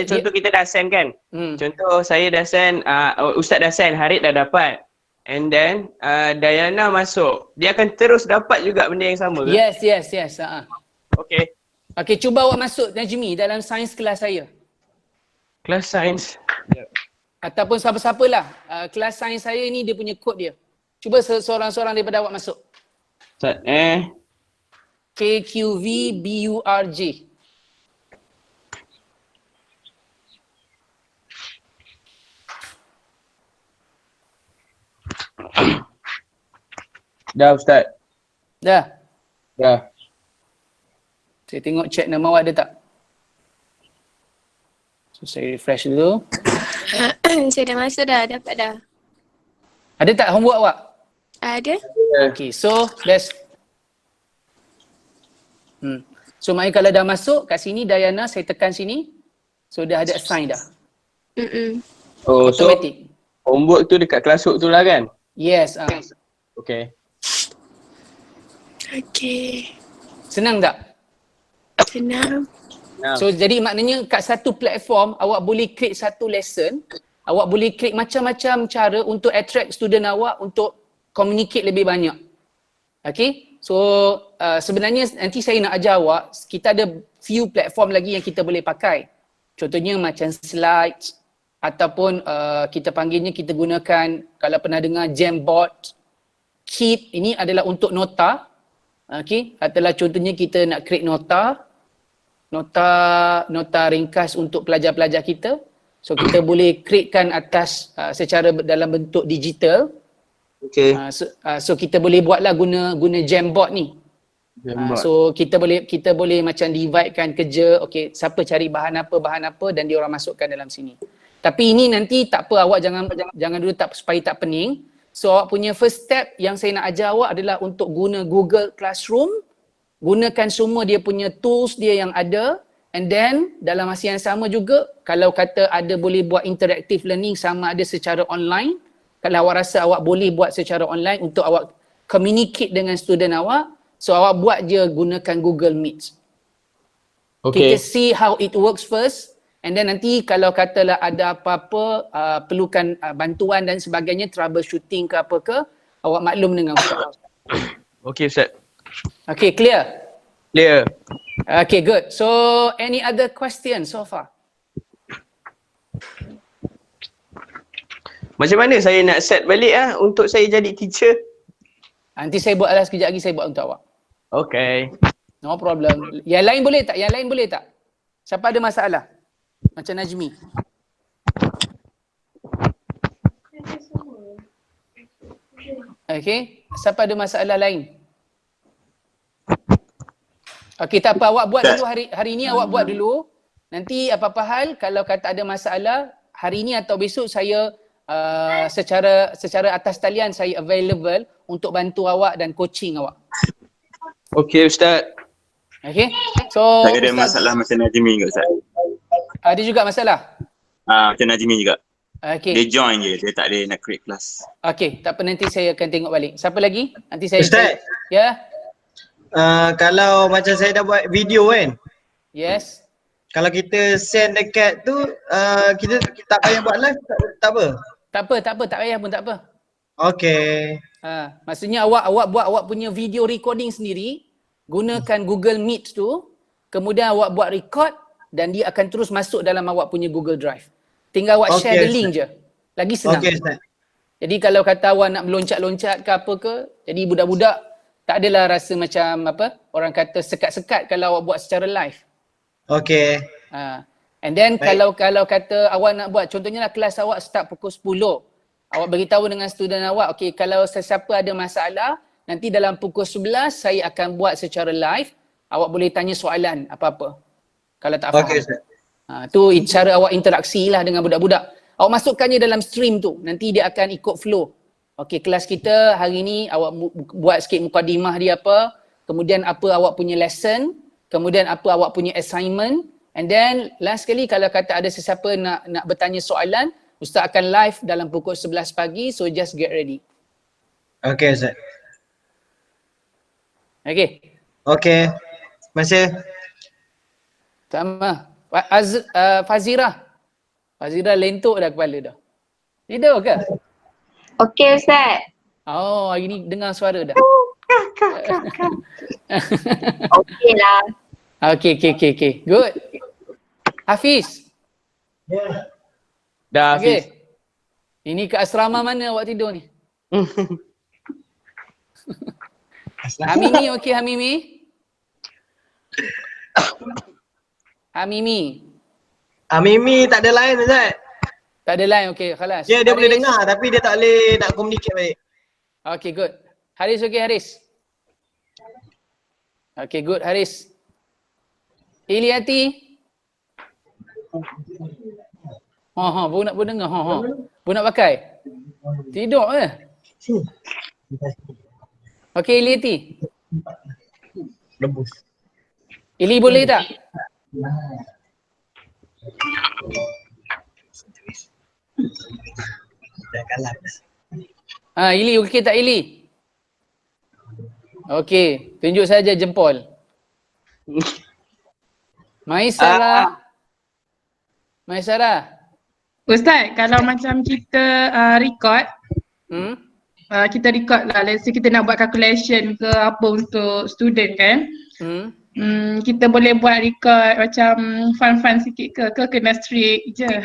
contoh kita dah send kan. Contoh saya dah send, Ustaz dah send, Harid dah dapat. And then Diana masuk. Dia akan terus dapat juga benda yang sama ke? Yes. Okay, cuba awak masuk Najmi dalam sains kelas saya. Kelas sains. Ataupun siapa-siapalah. Kelas sains saya ni dia punya kod dia. Cuba seorang-seorang daripada awak masuk. KQVBURJ. Dah Ustaz. Dah. Saya tengok chat nama awak ada tak? So saya refresh dulu. Saya dah masuk dah, dapat dah. Ada tak homework awak? Ada. Okay, so that's So maknanya kalau dah masuk kat sini Diana, saya tekan sini. So dah ada assign dah. Oh, automatic. So homework tu dekat classwork tu lah kan? Yes. Okay. Senang tak? Senang. So jadi maknanya kat satu platform awak boleh create satu lesson. Awak boleh create macam-macam cara untuk attract student awak untuk communicate lebih banyak. Okay? So sebenarnya nanti saya nak ajar awak, kita ada few platform lagi yang kita boleh pakai. Contohnya macam slides ataupun kita panggilnya, kita gunakan, kalau pernah dengar Jamboard, Keep, ini adalah untuk nota. Okay, adalah contohnya kita nak create nota ringkas untuk pelajar-pelajar kita. So kita boleh createkan atas secara dalam bentuk digital. Okay. So kita boleh buatlah guna Jamboard ni. So kita boleh macam dividekan kerja. Okay, siapa cari bahan apa dan dia orang masukkan dalam sini. Tapi ini nanti tak apa, awak jangan dulu supaya tak pening. So awak punya first step yang saya nak ajar awak adalah untuk guna Google Classroom. Gunakan semua dia punya tools dia yang ada. And then dalam masa yang sama juga, kalau kata ada boleh buat interactive learning sama ada secara online. Kalau awak rasa awak boleh buat secara online untuk awak communicate dengan student awak. So awak buat je gunakan Google Meet. Kita see how it works first. And then nanti kalau katalah ada apa-apa perlukan bantuan dan sebagainya, troubleshooting ke apa ke, awak maklum dengan Ustaz. Okay Ustaz. Okay, clear? Clear. Okay, good. So any other questions so far? Macam mana saya nak set balik untuk saya jadi teacher? Nanti saya buat sekejap lagi, saya buat untuk awak. Okay. No problem. Yang lain boleh tak? Siapa ada masalah? Macam Najmi. Okay. Siapa ada masalah lain? Okay, tak apa. Awak buat dulu hari ni, awak buat dulu. Nanti apa-apa hal, kalau kata ada masalah, hari ni atau besok saya secara atas talian saya available untuk bantu awak dan coaching awak. Okay Ustaz. Okay. So saya ada masalah macam Najmi juga Ustaz. Ada juga masalah? Macam Najmi juga. Okay. Dia join je, dia tak ada nak create kelas. Okay, tak apa, nanti saya akan tengok balik. Siapa lagi? Nanti saya Ustaz. Ya. Kalau macam saya dah buat video kan. Yes. Kalau kita send dekat tu, kita tak payah buat live, tak apa? Tak apa, tak payah pun tak apa. Okay. Maksudnya awak buat awak punya video recording sendiri, gunakan Google Meet tu, kemudian awak buat record dan dia akan terus masuk dalam awak punya Google Drive. Tinggal awak share the link je. Lagi senang. Okay, Ustaz. Jadi kalau kata awak nak meloncat-loncat ke apa ke, jadi budak-budak tak adalah rasa macam apa, orang kata sekat-sekat kalau awak buat secara live. Okay. And then kalau kata awak nak buat, contohnya lah kelas awak start pukul 10. Awak beritahu dengan student awak, okay, kalau sesiapa ada masalah, nanti dalam pukul 11 saya akan buat secara live. Awak boleh tanya soalan apa-apa. Kalau tak faham. Okay, Ustaz. Tu cara awak interaksi lah dengan budak-budak. Awak masukkannya dalam stream tu, nanti dia akan ikut flow. Okey, kelas kita hari ni awak buat sikit mukadimah dia apa, kemudian apa awak punya lesson, kemudian apa awak punya assignment, and then last sekali kalau kata ada sesiapa nak bertanya soalan, Ustaz akan live dalam pukul 11 pagi, so just get ready. Okay Ustaz. Okay. Okay. Terima kasih. Sama. Fazira. Fazira lentuk dah kepala dah. Tidur ke? Okey Ustaz. Oh, hari ni dengar suara dah. Okey lah. Okay. Good. Hafiz. Dah Okay. Hafiz. Ini ke asrama mana awak tidur ni? Hamimi okey Hamimi? Hamimi. Mimi tak ada line Ustaz. Tak ada line, okey, khalas. Dia boleh dengar tapi dia tak boleh nak communicate baik. Okay, good. Haris okey Haris? Okay, good Haris. Iliati? Baru nak dengar. Baru nak pakai? Tidur ke? Okay, Iliati? Lembus. Ili boleh tak? Dah kalah. Ili okey tak Ili? Okey, tunjuk saja jempol. Maisara. Ustaz, kalau macam kita record, kita record lah, let's say kita nak buat calculation ke apa untuk student kan, kita boleh buat record macam fun-fun sikit ke kena strict je?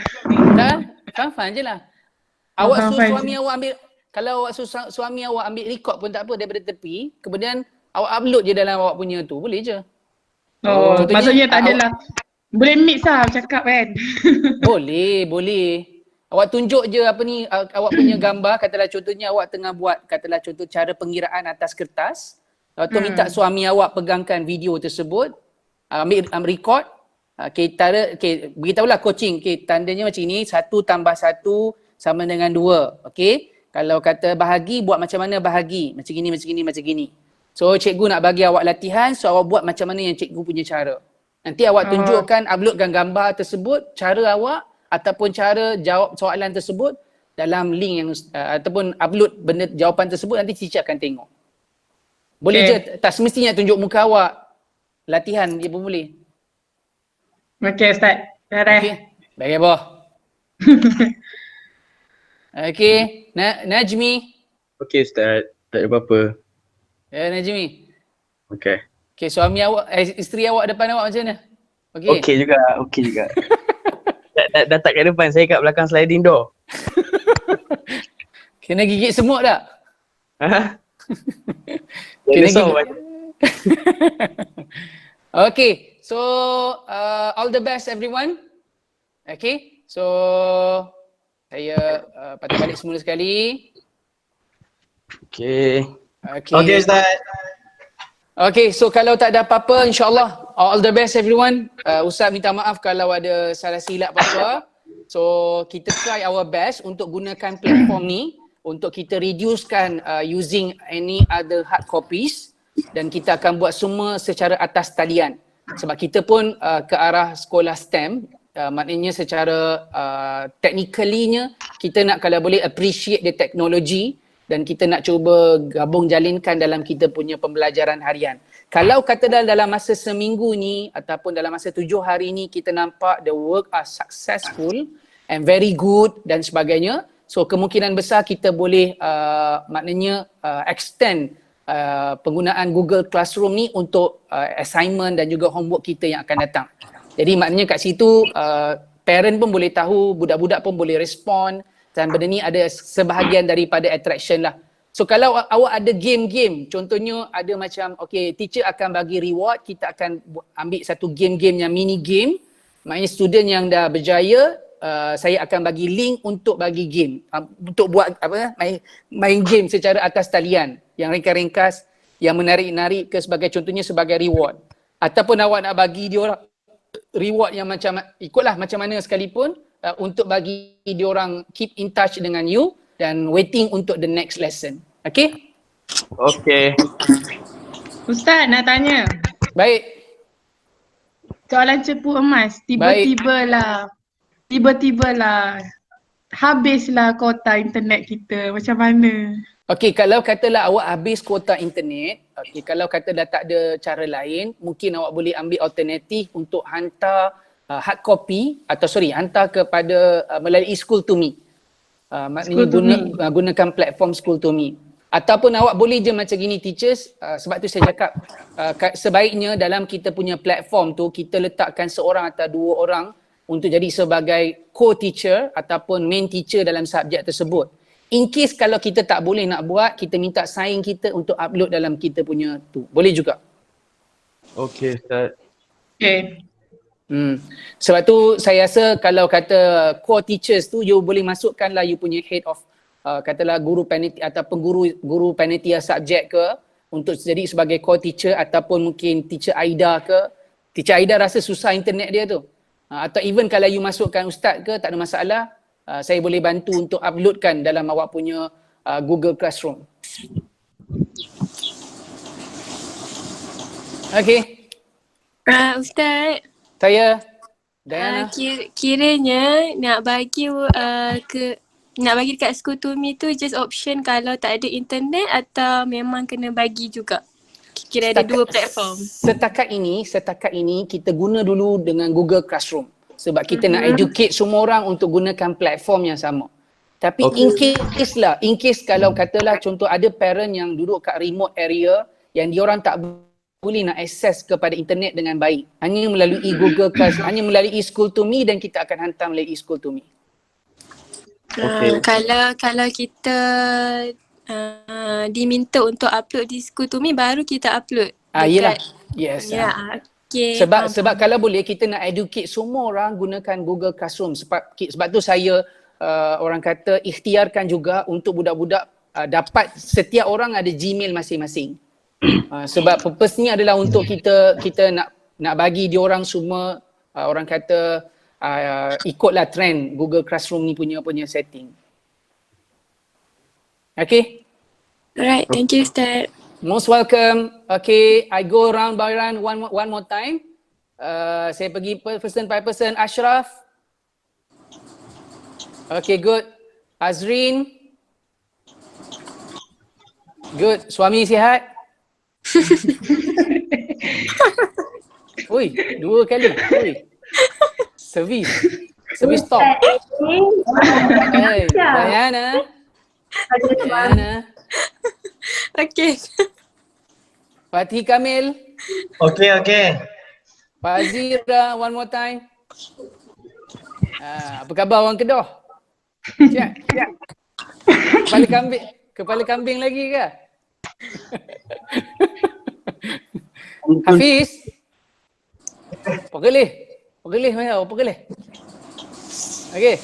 Tak, fun je lah. Awak suruh fun suami awak ambil, kalau awak suruh suami awak ambil record pun tak apa daripada tepi, kemudian awak upload je dalam awak punya tu, boleh je. Contohnya, Maksudnya tak adalah, boleh mix lah cakap kan? Boleh. Awak tunjuk je apa ni, awak punya gambar, katalah contohnya awak tengah buat, katalah contoh cara pengiraan atas kertas. Lepas tu minta suami awak pegangkan video tersebut, ambil record, beritahulah coaching, tandanya macam ni, 1 + 1 sama dengan 2, Kalau kata bahagi, buat macam mana bahagi, macam gini. So cikgu nak bagi awak latihan, so awak buat macam mana yang cikgu punya cara. Nanti awak tunjukkan, uploadkan gambar tersebut, cara awak ataupun cara jawab soalan tersebut dalam link yang ataupun upload benda jawapan tersebut, nanti teacher akan tengok. Boleh je, tak semestinya tunjuk muka awak. Latihan dia pun boleh. Okay Ustaz, dah. Baik apa? Okay, Najmi. Okey Ustaz, tak ada apa-apa. Najmi. Okay. Okay, suami awak, isteri awak depan awak macam mana? Okey juga. dah tak kat depan, saya kat belakang sliding door. Kena gigit semut tak? Kena gigit. Okay, so all the best everyone. Okay, so saya patah balik semula sekali. Okay, Ustaz. Okay, so kalau tak ada apa-apa, insyaAllah all the best everyone. Ustaz minta maaf kalau ada salah silap apa-apa. So kita try our best untuk gunakan platform ni untuk kita reducekan using any other hard copies, dan kita akan buat semua secara atas talian. Sebab kita pun ke arah sekolah STEM, maknanya secara technically-nya kita nak kalau boleh appreciate the technology, dan kita nak cuba gabung jalinkan dalam kita punya pembelajaran harian. Kalau kata dalam masa seminggu ni ataupun dalam masa 7 hari ni kita nampak the work are successful and very good dan sebagainya, so kemungkinan besar kita boleh maknanya extend penggunaan Google Classroom ni untuk assignment dan juga homework kita yang akan datang. Jadi maknanya kat situ parent pun boleh tahu, budak-budak pun boleh respond, dan benda ni ada sebahagian daripada attraction lah. So kalau awak ada game-game, contohnya ada macam teacher akan bagi reward, kita akan ambil satu game-game yang mini game. Maknanya student yang dah berjaya, saya akan bagi link untuk bagi game, untuk buat main game secara atas talian yang ringkas, yang menarik-narik ke sebagai contohnya sebagai reward. Ataupun awak nak bagi dia orang reward yang macam, ikutlah macam mana sekalipun untuk bagi diorang keep in touch dengan you dan waiting untuk the next lesson. Okay? Okay. Ustaz nak tanya. Baik. Soalan cepu emas. Tiba-tibalah habislah kuota internet kita. Macam mana? Okey, kalau katalah awak habis kuota internet, okey, kalau kata dah tak ada cara lain, mungkin awak boleh ambil alternatif untuk hantar hard copy atau hantar kepada melalui School to Me. Maknanya gunakan platform School to Me. Ataupun awak boleh je macam gini teachers, sebab tu saya cakap sebaiknya dalam kita punya platform tu kita letakkan seorang atau dua orang untuk jadi sebagai co-teacher ataupun main teacher dalam subjek tersebut. In case kalau kita tak boleh nak buat, kita minta sign kita untuk upload dalam kita punya tu. Boleh juga. Okay, Ustaz. Okay. Sebab tu saya rasa kalau kata core teachers tu, you boleh masukkanlah you punya head of katalah guru panitia ataupun guru panitia subjek ke untuk jadi sebagai core teacher, ataupun mungkin teacher Aida ke. Teacher Aida rasa susah internet dia tu. Atau even kalau you masukkan ustaz ke, tak ada masalah. Saya boleh bantu untuk uploadkan dalam awak punya Google Classroom. Okay. Ustaz. Saya Diana. Kiranya nak bagi dekat School to Me tu just option kalau tak ada internet atau memang kena bagi juga? Kira ada dua platform. Setakat ini kita guna dulu dengan Google Classroom. Sebab kita nak educate semua orang untuk gunakan platform yang sama. Tapi in case kalau katalah contoh ada parent yang duduk kat remote area yang diorang tak boleh nak akses kepada internet dengan baik. Hanya melalui Google Class, hanya melalui School to Me, dan kita akan hantar melalui School to Me. Kalau kita diminta untuk upload di School to Me, baru kita upload. Yelah. Yes. Okay, sebab kalau boleh kita nak educate semua orang gunakan Google Classroom. Sebab tu saya orang kata ikhtiarkan juga untuk budak-budak dapat, setiap orang ada Gmail masing-masing. Sebab purpose ni adalah untuk kita nak bagi dia orang semua orang kata ikutlah trend Google Classroom ni punya setting. Okay? Alright, thank you Ustaz. Most welcome. Okay, I go round by round one more time. Saya pergi person by person. Ashraf. Okay, good. Azrin. Good. Suami sihat? Ui, 2 kali. Ui. Service stop. Hey, Diana. Okay. Fatih Kamil. Okay. Pak Azira, one more time. Apa khabar orang Kedah? Siap. Kepala kambing lagi ke? Hafiz. Pegelih mana? Pegelih. Okey.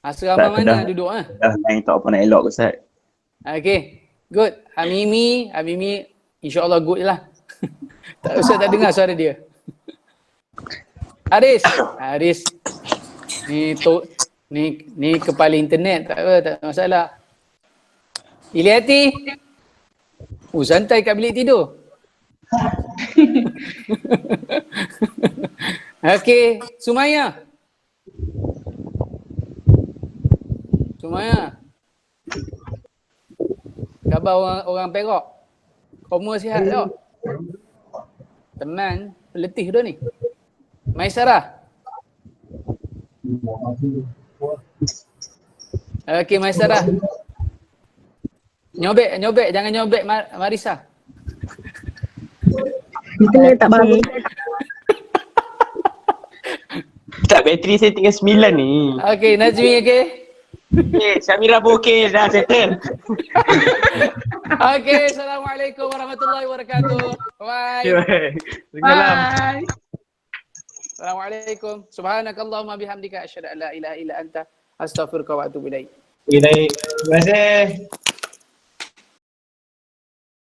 Asrama mana duduk Dah lain tak apa nak elok Ustaz. Okey. Good. Amimi insya-Allah good je lah. Ustaz tak dengar suara dia. Haris. Ni kepala internet, tak ada masalah. Iliati. Santai kat bilik tidur. Okey, Sumaya. Khabar orang Perak? Koma sihat tak? Teman, letih dah ni. Maisarah. Okey, Maisarah. Nyobek, jangan nyobek Marisa. Kita tak bagus. Tak, bateri saya tinggal 9 ni. Okey, Najmi okey? Okay, Syamira pun okey, dah settle. Okey, Assalamualaikum warahmatullahi wabarakatuh. Bye. Bye. Assalamualaikum. Subhanakallahumma bihamdika asyhadu an la ilaha illa anta astaghfiruka wa atubu ilaik. Terima kasih.